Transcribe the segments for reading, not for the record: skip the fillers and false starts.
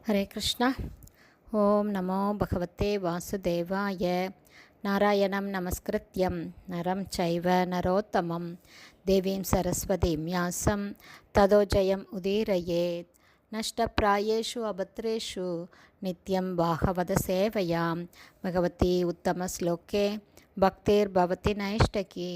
ஹரே கிருஷ்ணா. ஓம் நமோ பகவதே வாசுதேவாய. நாராயணம் நமஸ்கிருத்யம் நரம் சைவ நரோத்தமம் தேவீம் சரஸ்வதீம் வியாசம் ததோ ஜெயம் உதீரயேத். நஷ்டப்ராயேஷு அபத்ரேஷு நித்யம் பாகவத சேவையாம் பகவதி உத்தம ஸ்லோகே பக்திர் பவதி நைஷ்டகி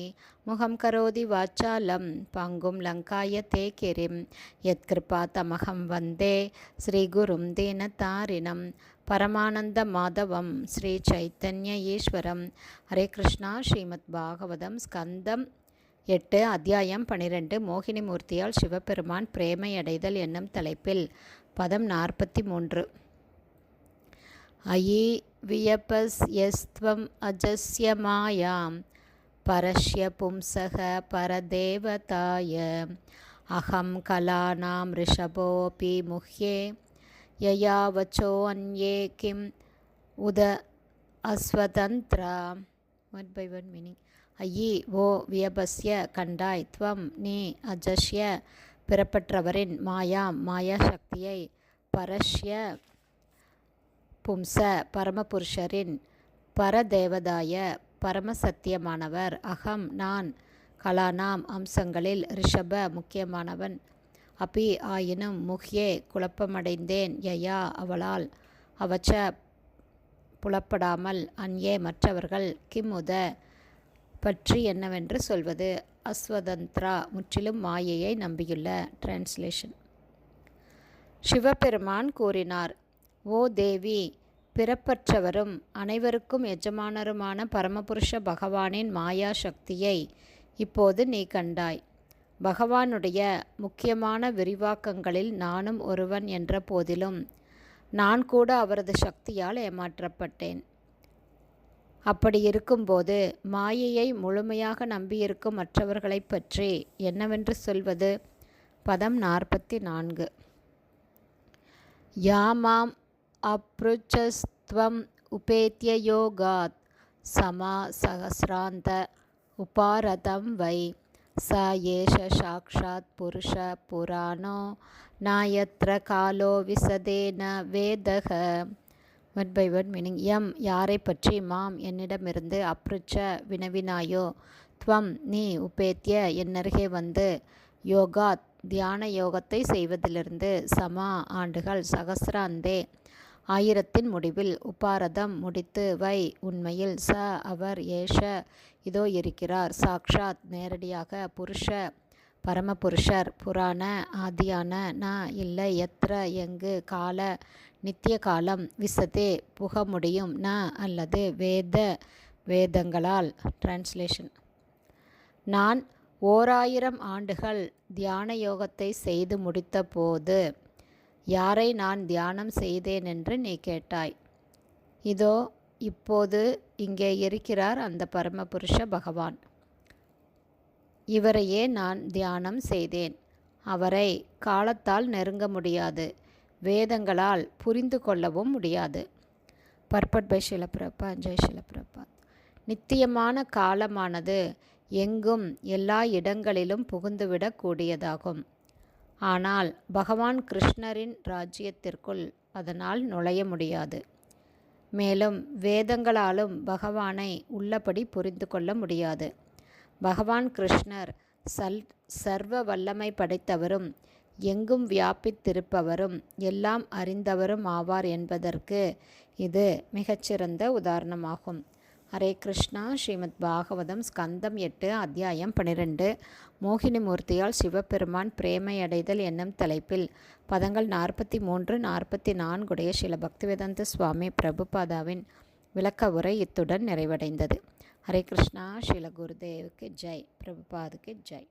முகம் கரோதி வாச்சாலம் பங்கும் லங்காய தே கிரிம் யத்கிருபா தமகம் வந்தே ஸ்ரீகுரும் தீனதாரிணம் பரமானந்த மாதவம் ஸ்ரீ சைத்தன்ய ஈஸ்வரம். ஹரே கிருஷ்ணா. ஸ்ரீமத் பாகவதம் ஸ்கந்தம் 8 அத்தியாயம் 12 மோகினி மூர்த்தியால் சிவபெருமான் பிரேமை அடைதல் என்னும் தலைப்பில் பதம் 43. அயி வியபஸ்யஸ்த்வம் அஜஸ்ய மாயாம் பரஸ்ய பும்சக பரதேவதாய அகம் கலானாம் ரிஷபோபி முஹ்யே யயா வச்சோ அன்யே கிம் உத அஸ்வதந்த்ரா. One by one meaning. ஐயி ஓ வியபஸ்ய கண்டாய், துவம் நீ, அஜஸ்ய பிறப்பற்றவரின், மாயாம் மாயா சக்தியை, பரஸ்ய பும்ச பரமபுருஷரின், பரதேவதாய பரமசத்தியமானவர், அகம் நான், கலானாம் அம்சங்களில், ரிஷப முக்கியமானவன், அபி ஆயினும், முஹ்யே குழப்பமடைந்தேன், யயா அவளால், அவச்ச புலப்படாமல், அன்யே மற்றவர்கள், கிம் உத பற்றி என்னவென்று சொல்வது, அஸ்வதந்த்ரா முற்றிலும் மாயையை நம்பியுள்ள. டிரான்ஸ்லேஷன். சிவபெருமான் கூறினார், ஓ தேவி, பிறப்பற்றவரும் அனைவருக்கும் எஜமானருமான பரமபுருஷ பகவானின் மாயா சக்தியை இப்போது நீ கண்டாய். பகவானுடைய முக்கியமான விரிவாக்கங்களில் நானும் ஒருவன் என்ற போதிலும் நான் கூட அவரது சக்தியால் ஏமாற்றப்பட்டேன். அப்படி இருக்கும்போது மாயையை முழுமையாக நம்பியிருக்கும் மற்றவர்களை பற்றி என்னவென்று சொல்வது. பதம் 44. யாமாம் அப்ருச்சஸ்த்வம் உபேத்ய யோகாத் சமா சகஸ்ராந்த உபாரதம் வை ச ஏஷ சாக்ஷாத் புருஷ புராணோ நாயத்ர காலோ விசதேன வேதக. One by one meaning. எம் யாரை பற்றி, மாம் என்னிடமிருந்து, அப்ருச்ச வினவினாயோ, துவம் நீ, உபேத்ய என்னருகே வந்து, யோகாத் தியான யோகத்தை செய்வதிலிருந்து, சமா ஆண்டுகள், சகஸ்ராந்தே ஆயிரத்தின் முடிவில், உபாரதம் முடித்து, வை உண்மையில், ச அவர், ஏஷ இதோ இருக்கிறார், சாக்ஷாத் நேரடியாக, புருஷ பரமபுருஷர், புராண ஆதியான, ந இல்லை, எத்திர எங்கு, கால நித்திய காலம், விசதே புக முடியும், ந அல்லது, வேத வேதங்களால். டிரான்ஸ்லேஷன். நான் 1000 ஆண்டுகள் தியான யோகத்தை செய்து முடித்த போது யாரை நான் தியானம் செய்தேன் என்று நீ கேட்டாய். இதோ இப்போது இங்கே இருக்கிறார் அந்த பரமபுருஷ பகவான். இவரையே நான் தியானம் செய்தேன். அவரை காலத்தால் நெருங்க முடியாது, வேதங்களால் புரிந்து கொள்ளவும் முடியாது. பர்பட் பை ஷில பிரபாத். ஜெய் ஷில பிரபாத். நித்தியமான காலமானது எங்கும் எல்லா இடங்களிலும் புகுந்துவிடக் கூடியதாகும். ஆனால் பகவான் கிருஷ்ணரின் ராஜ்யத்திற்குள் அதனால் நுழைய முடியாது. மேலும் வேதங்களாலும் பகவானை உள்ளபடி புரிந்து கொள்ள முடியாது. பகவான் கிருஷ்ணர் சர்வ வல்லமை படைத்தவரும் எங்கும் வியாபித்திருப்பவரும் எல்லாம் அறிந்தவரும் ஆவார் என்பதற்கு இது மிகச்சிறந்த உதாரணமாகும். ஹரே கிருஷ்ணா. ஸ்ரீமத் பாகவதம் ஸ்கந்தம் 8 அத்தியாயம் 12 மோகினி மூர்த்தியால் சிவபெருமான் பிரேமை அடைதல் என்னும் தலைப்பில் பதங்கள் 43, 44 உடைய ஸ்ரீல பக்திவேதாந்த சுவாமி பிரபுபாதாவின் விளக்க உரை இத்துடன் நிறைவடைந்தது. ஹரே கிருஷ்ணா. ஸ்ரீல குருதேவுக்கு ஜெய். பிரபுபாதுக்கு ஜெய்.